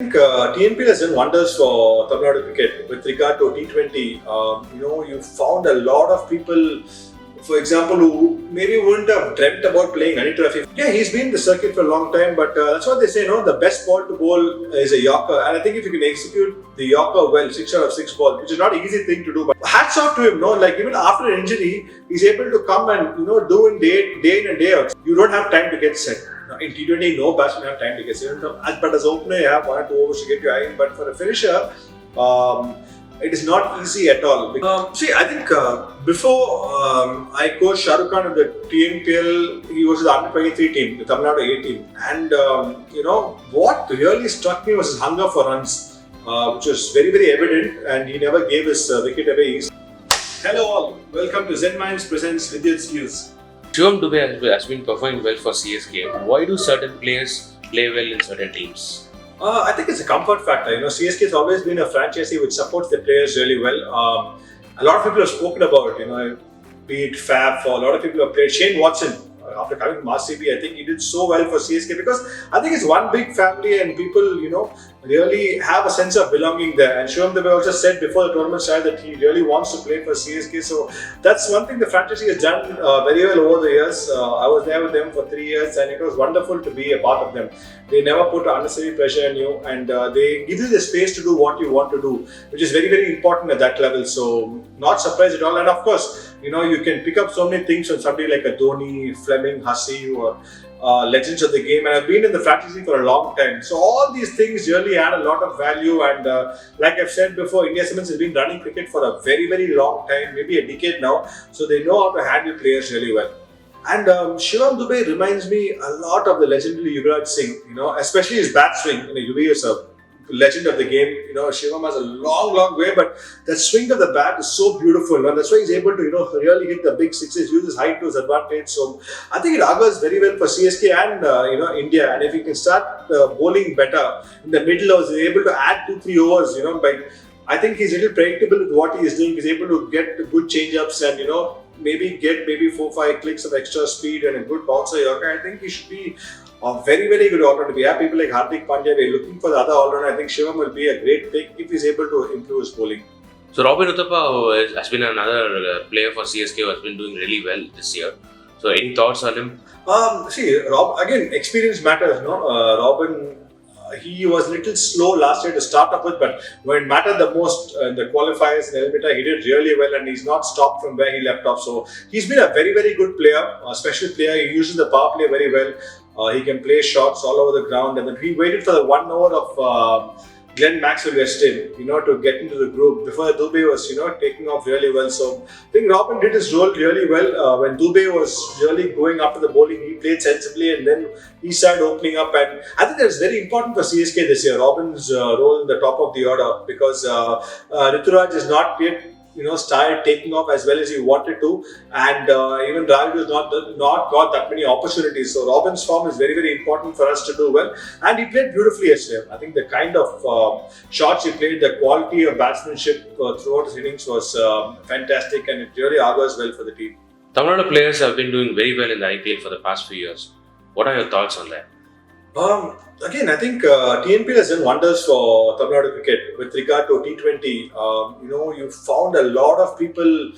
TNPL has done wonders for Tamilnadu cricket with regard to T20. You found a lot of people, for example, who maybe wouldn't have dreamt about playing any trophy. Yeah, he's been in the circuit for a long time, but that's what they say, the best ball to bowl is a Yorker. And I think if you can execute the Yorker well, 6 out of 6 ball, which is not an easy thing to do, but hats off to him, like even after an injury, he's able to come and, do in day in and day out. You don't have time to get set. In T20, no batsman have time to get set. But as opener, you have 1 or 2 overs to get your eye in. But for a finisher, it is not easy at all. I think before I coached Shah Rukh Khan at the TNPL, he was the under 23 team, the Tamilnadu 18. And what really struck me was his hunger for runs, which was very, very evident, and he never gave his wicket away easily. Hello all, welcome to Zenminds presents Vidyut News. Shivam Dube has been performing well for CSK. Why do certain players play well in certain teams? I think it's a comfort factor. CSK has always been a franchisee which supports the players really well. A lot of people have spoken about, be it Fab, for a lot of people have played. Shane Watson, after coming from RCB, I think he did so well for CSK because I think it's one big family and people, really have a sense of belonging there. And Shivam Dube also said before the tournament started that he really wants to play for CSK. So that's one thing the franchisee has done very well over the years. I was there with them for 3 years and it was wonderful to be a part of them. They never put unnecessary pressure on you and they give you the space to do what you want to do, which is very, very important at that level. So not surprised at all. And of course, you can pick up so many things from somebody like a Dhoni, Fleming, Hussey, who are legends of the game and have been in the franchisee for a long time. So all these things really add a lot of value and like I've said before, India Zenminds has been running cricket for a very, very long time, maybe a decade now. So they know how to handle players really well. And Shivam Dube reminds me a lot of the legendary Yuvraj Singh, especially his bat swing. Yuvi is a legend of the game. Shivam has a long, long way, but that swing of the bat is so beautiful. And that's why he's able to, really hit the big sixes, use his height to his advantage. So I think it augurs very well for CSK and, India. And if he can start bowling better in the middle overs, he's able to add 2-3 overs, I think he's a little predictable with what he is doing. He's able to get good change-ups and, maybe get 4-5 clicks of extra speed and a good bouncer Yorker. I think he should be a very, very good all-rounder. We have people like Hardik Pandya. We're looking for the other all-rounder. I think Shivam will be a great pick if he's able to improve his bowling. So Robin Uthappa who has been another player for CSK who has been doing really well this year. So any thoughts on him? Again, experience matters. Robin, he was a little slow last year to start off with, but when it mattered the most in the qualifiers in Eliminator, he did really well and he's not stopped from where he left off. So he's been a very, very good player, a special player. He uses the power play very well. He can play shots all over the ground. And then he waited for the 1 over of Glenn Maxwell Weston, to get into the group before Dube was, taking off really well. So I think Robin did his role really well. When Dube was really going after the bowling, he played sensibly and then he started opening up. And I think that's very important for CSK this year, Robin's role in the top of the order because Rituraj is not yet started taking off as well as he wanted to, and even Dravid has not got that many opportunities. So Robin's form is very, very important for us to do well, and he played beautifully yesterday. I think the kind of shots he played, the quality of batsmanship throughout his innings was fantastic, and it really augurs well for the team. Tamil Nadu players have been doing very well in the IPL for the past few years. What are your thoughts on that? Again, I think TNPL has done wonders for Tamilnadu cricket with regard to T20. You found a lot of people,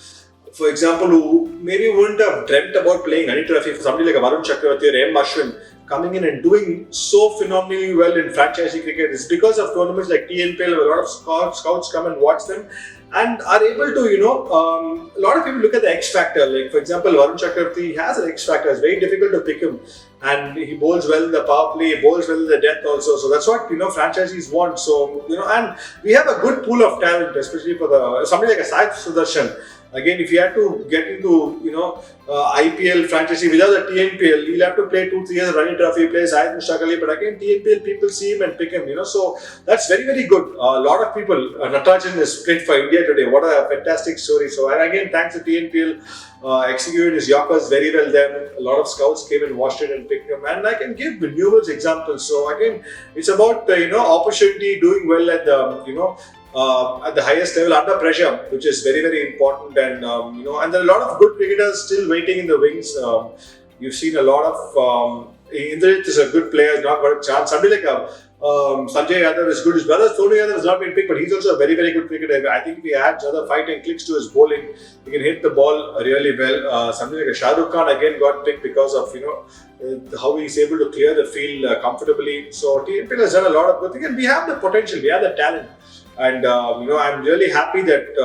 for example, who maybe wouldn't have dreamt about playing any trophy. For somebody like a Varun Chakravarti or M. Ashwin coming in and doing so phenomenally well in franchisee cricket is because of tournaments like TNPL where a lot of scouts come and watch them and are able to, a lot of people look at the X factor. Like, for example, Varun Chakravarti has an X factor. It's very difficult to pick him. And he bowls well in the power play, he bowls well in the death also. So that's what, franchisees want. So, and we have a good pool of talent, especially for somebody like a Sai Sudarshan. Again, if he had to get into, IPL franchisee without the TNPL, he'll have to play 2-3 years running trophy, play Syed Mushtaq. But again, TNPL people see him and pick him, So that's very, very good. A lot of people, Natarajan has played for India today. What a fantastic story. So, and again, thanks to TNPL, executed his Yorkers very well then. A lot of scouts came and watched it and picked him. And I can give numerous examples. So again, it's about, opportunity, doing well at the, at the highest level under pressure, which is very, very important. And and there are a lot of good cricketers still waiting in the wings. You've seen a lot of Indrajit is a good player, has not got a chance. Somebody like Sanjay Yadav is good. His brother Sonu Yadav has not been picked, but he's also a very, very good cricketer. I think if he adds another 5-10 clicks to his bowling, he can hit the ball really well. Something like a Shah Rukh Khan again got picked because of how he's able to clear the field comfortably. So TNPL has done a lot of good things, and we have the potential, we have the talent, and I'm really happy that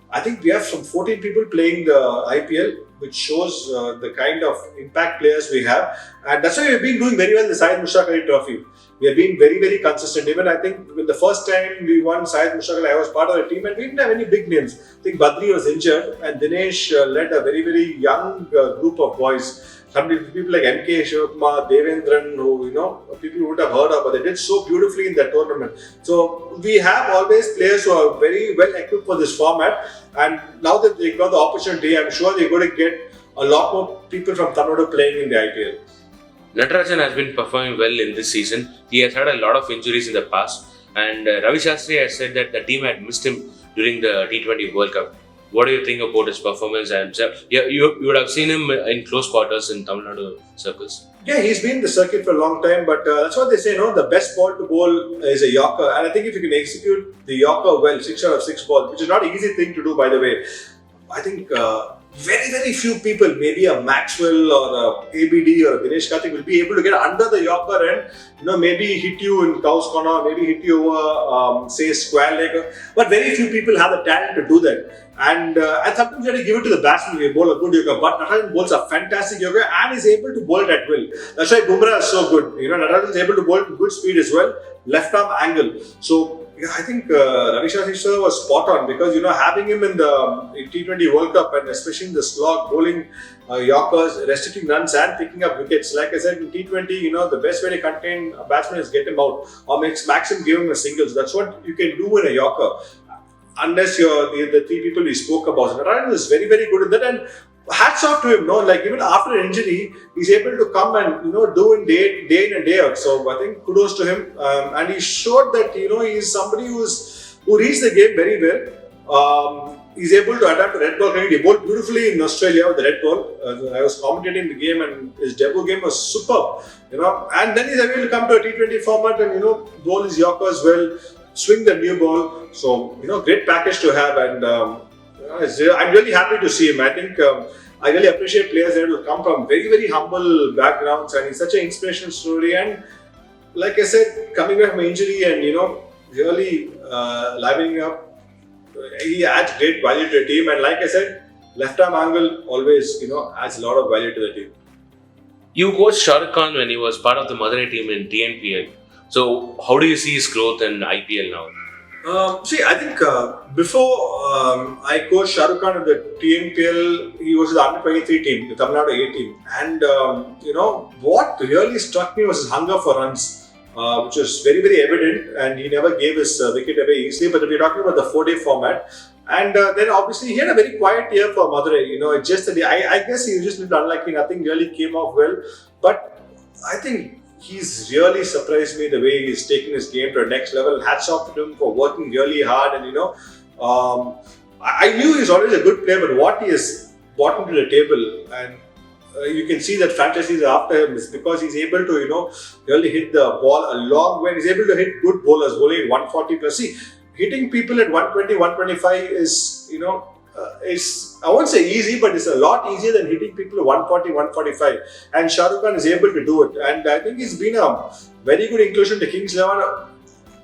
I think we have some 14 people playing the IPL, which shows the kind of impact players we have, and that's why we've been doing very well in the Syed Mushtaq Ali Trophy. We have been very, very consistent. Even I think when the first time we won Syed Mushtaq Ali, I was part of the team and we didn't have any big names. I think Badri was injured and Dinesh led a very, very young group of boys. Some people like MK, Shivam, Devendran, who people who would have heard of, but they did so beautifully in that tournament. So we have always players who are very well equipped for this format, and now that they got the opportunity, I'm sure they're going to get a lot more people from Tamilnadu playing in the IPL. Natarajan has been performing well in this season. He has had a lot of injuries in the past, and Ravi Shastri has said that the team had missed him during the T20 World Cup. What do you think about his performance? And you would have seen him in close quarters in Tamil Nadu circles. Yeah, he's been in the circuit for a long time, but that's what they say, the best ball to bowl is a Yorker. And I think if you can execute the Yorker well, 6 out of 6 balls, which is not an easy thing to do, by the way. I think very, very few people, maybe a Maxwell or a ABD or a Dinesh Karthik, will be able to get under the Yorker and maybe hit you in Cow's Corner, maybe hit you over, say, square leg. But very few people have the talent to do that. And sometimes you have to give it to the batsman. We bowl a good Yorker, but Natarajan bowls a fantastic Yorker and is able to bowl it at will. That's why Bumrah is so good. Natarajan is able to bowl at good speed as well, left arm angle. So I think Ravi Shastri was spot on because having him in the T20 World Cup and especially in the slog, bowling Yorkers, restricting runs and picking up wickets. Like I said, in T20, the best way to contain a batsman is get him out or max him, give him a single. So that's what you can do in a Yorker. Unless you're the 3 people we spoke about. So Natarajan is very, very good in that, and hats off to him. Like even after an injury, he's able to come and do in day in and day out. So I think kudos to him, and he showed that he's somebody who reads the game very well. He's able to adapt to red ball cricket. He bowled beautifully in Australia with the red ball. I was commentating the game, and his debut game was superb. And then he's able to come to a T20 format and bowl his Yorkers well, swing the new ball. So great package to have, and I'm really happy to see him. I think I really appreciate players that will come from very, very humble backgrounds, and he's such an inspirational story. And like I said, coming back from injury and really livening up, he adds great value to the team. And like I said, left arm angle always adds a lot of value to the team. You coached Shah Rukh Khan when he was part of the Madurai team in TNPL. So how do you see his growth in IPL now? I think before I coached Shah Rukh Khan at the TNPL, he was the under 23 team, the Tamilnadu A team. And what really struck me was his hunger for runs, which was very, very evident, and he never gave his wicket away easily. But we're talking about the 4-day format. And then obviously he had a very quiet year for Madurai. It's just that I guess he was just a little unlucky, nothing really came off well. But I think he's really surprised me the way he's taken his game to the next level. Hats off to him for working really hard. And I knew he's always a good player, but what he has brought to the table, and you can see that franchises are after him, is because he's able to really hit the ball a long way. He's able to hit good bowlers, bowling at 140 plus. See, hitting people at 120, 125 is I won't say easy, but it's a lot easier than hitting people at 140, 145. And Shah Rukh Khan is able to do it. And I think he's been a very good inclusion to Kings 11.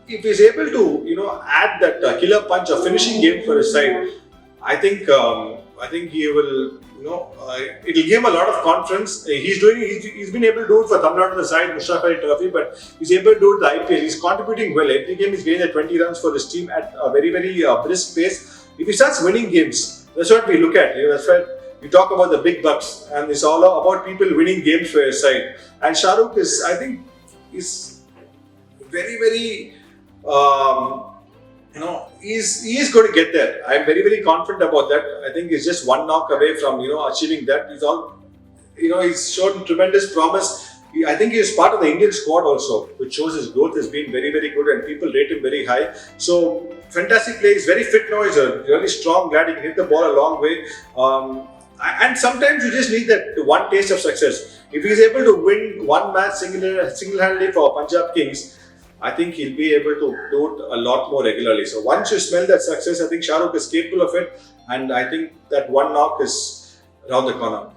If he's able to, add that killer punch or finishing game for his side, I think he will, it'll give him a lot of confidence. He's been able to do it for Tamil Nadu side, Mushtaq Ali Trophy, but he's able to do it the IPL. He's contributing well. Every game he's getting the 20 runs for his team at a very, very brisk pace. If he starts winning games, that's what we look at. That's why we talk about the big bucks, and it's all about people winning games for his side. And Shah Rukh is very, very, he is going to get there. I'm very, very confident about that. I think he's just one knock away from, achieving that. He's shown tremendous promise. I think he is part of the Indian squad also, which shows his growth has been very, very good, and people rate him very high. So, fantastic play. He's very fit now. He's a really strong lad. He can hit the ball a long way. And sometimes you just need that one taste of success. If he's able to win one match single-handedly for Punjab Kings, I think he'll be able to do it a lot more regularly. So once you smell that success, I think Shah Rukh is capable of it, and I think that one knock is around the corner.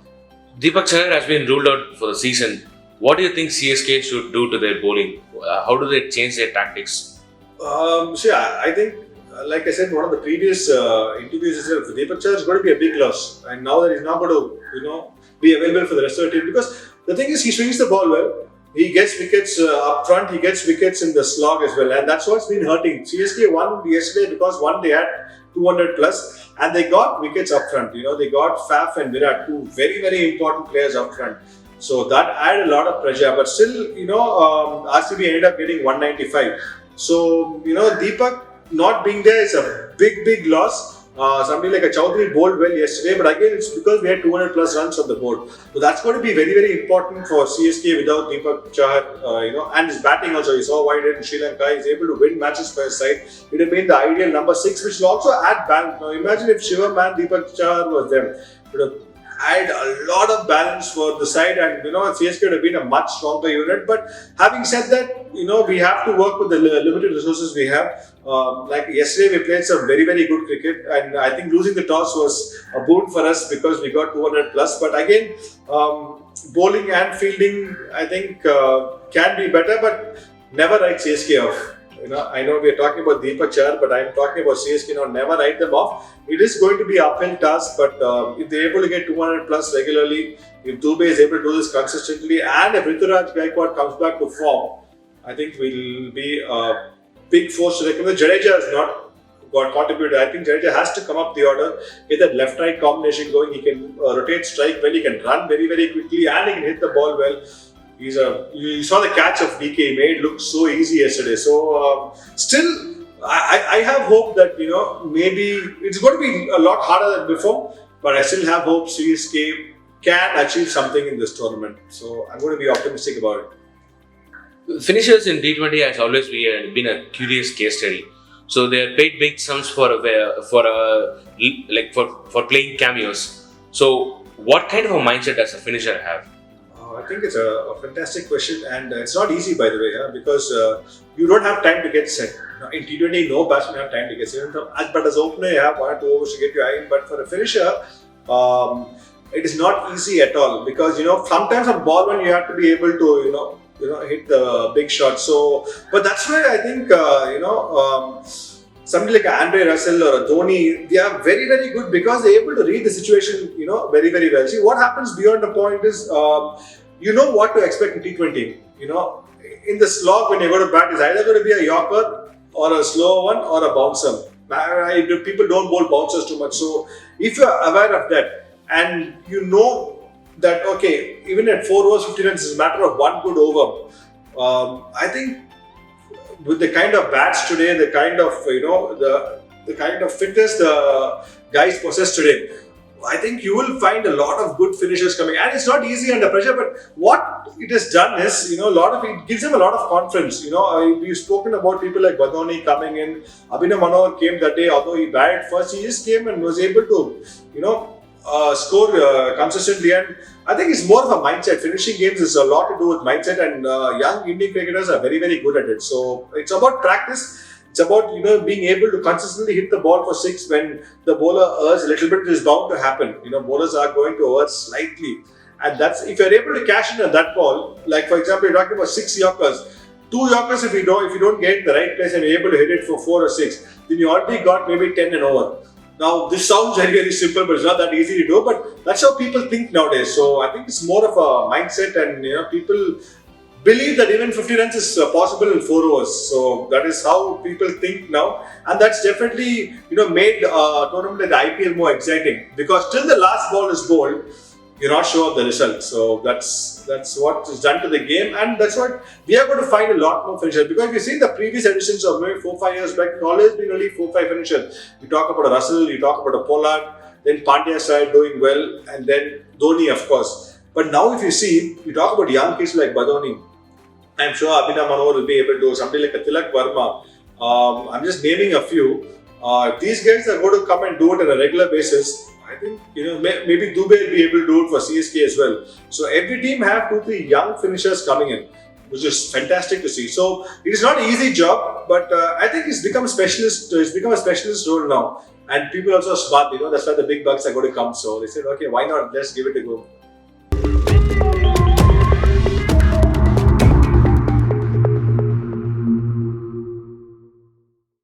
Deepak Chahar has been ruled out for the season. What do you think CSK should do to their bowling? How do they change their tactics? I think, like I said, one of the previous interviews is that Deepak Chahar is going to be a big loss, and now that he's not going to, be available for the rest of the team, because the thing is, he swings the ball well. He gets wickets up front. He gets wickets in the slog as well, and that's what's been hurting. CSK won yesterday because they had 200 plus, and they got wickets up front. They got Faf and Virat, two very, very important players up front. So that added a lot of pressure, but still, RCB ended up getting 195. So, Deepak not being there is a big, big loss. Somebody like a Chowdhury bowled well yesterday, but again, it's because we had 200 plus runs on the board. So that's going to be very, very important for CSK without Deepak Chahar, and his batting also. You saw why in Sri Lanka, he's able to win matches for his side. It would have been the ideal number 6, which will also add balance. Now, imagine if Shivam and Deepak Chahar was them. It would have add a lot of balance for the side, and CSK would have been a much stronger unit. But having said that, we have to work with the limited resources we have. Like yesterday, we played some very, very good cricket, and I think losing the toss was a boon for us because we got 200 plus. But again, bowling and fielding, I think, can be better, but never write CSK off. I know we are talking about Deepak Chahar, but I am talking about CSK now. Never write them off. It is going to be an uphill task, but if they are able to get 200 plus regularly, if Dube is able to do this consistently, and if Ruturaj Gaikwad comes back to form, I think we'll be a big force to reckon with. Jadeja has not got contributed. I think Jadeja has to come up the order, get that left-right combination going. He can rotate strike well, he can run very, very quickly, and he can hit the ball well. You saw the catch of DK, he made it look so easy yesterday. So still, I have hope that maybe it's going to be a lot harder than before, but I still have hope CSK can achieve something in this tournament. So I'm going to be optimistic about it. Finishers in T20 has always been a curious case study. So they are paid big sums for playing cameos. So what kind of a mindset does a finisher have? I think it's a fantastic question, and it's not easy, by the way, because you don't have time to get set. In T20, no batsman have time to get set. But as opener, you have 1 or 2 overs to get your eye in. But for a finisher, it is not easy at all, because sometimes on ball one you have to be able to hit the big shot. So, but that's why I think somebody like Andre Russell or a Dhoni, they are very, very good because they're able to read the situation very, very well. See, what happens beyond the point is what to expect in T20. In the slog when you go to bat, is either going to be a Yorker or a slow one or a bouncer. People don't bowl bouncers too much. So if you're aware of that, and that, okay, even at 4 overs, 50 runs, it's a matter of 1 good over. I think with the kind of bats today, the kind of the kind of fitness the guys possess today, I think you will find a lot of good finishers coming. And it's not easy under pressure, but what it has done is, it gives them a lot of confidence. We've spoken about people like Badoni coming in. Abhinav Manohar came that day, although he batted first, he just came and was able to, score consistently. And I think it's more of a mindset. Finishing games is a lot to do with mindset, and young Indian cricketers are very, very good at it. So it's about practice. It's about being able to consistently hit the ball for 6 when the bowler errs a little bit. It is bound to happen. Bowlers are going to err slightly, and that's if you're able to cash in at that ball. Like for example, you're talking about 6 Yorkers, 2 Yorkers. If you don't get in the right place and you're able to hit it for 4 or 6, then you already got maybe 10 and over. Now, this sounds very, very simple, but it's not that easy to do. But that's how people think nowadays. So I think it's more of a mindset, and people believe that even 50 runs is possible in 4 overs. So that is how people think now, and that's definitely made a tournament like the IPL more exciting, because till the last ball is bowled, you're not sure of the result. So that's what is done to the game, and that's what we are going to find a lot more finishers. Because if you see the previous editions of maybe 4-5 years back, it's always been only 4-5 finishers. You talk about a Russell, you talk about a Pollard, then Pandya started doing well, and then Dhoni, of course. But now if you see, you talk about young kids like Badoni, I'm sure Abhinav Manohar will be able to, somebody like a Tilak Verma. I'm just naming a few. If these guys are going to come and do it on a regular basis, I think maybe Dube will be able to do it for CSK as well. So every team have 2-3 young finishers coming in. which is fantastic to see. So it is not an easy job, but I think it's become a specialist. It's become a specialist role now, and people also are smart. That's why the big bucks are going to come. So they said, okay, why not? Let's give it a go.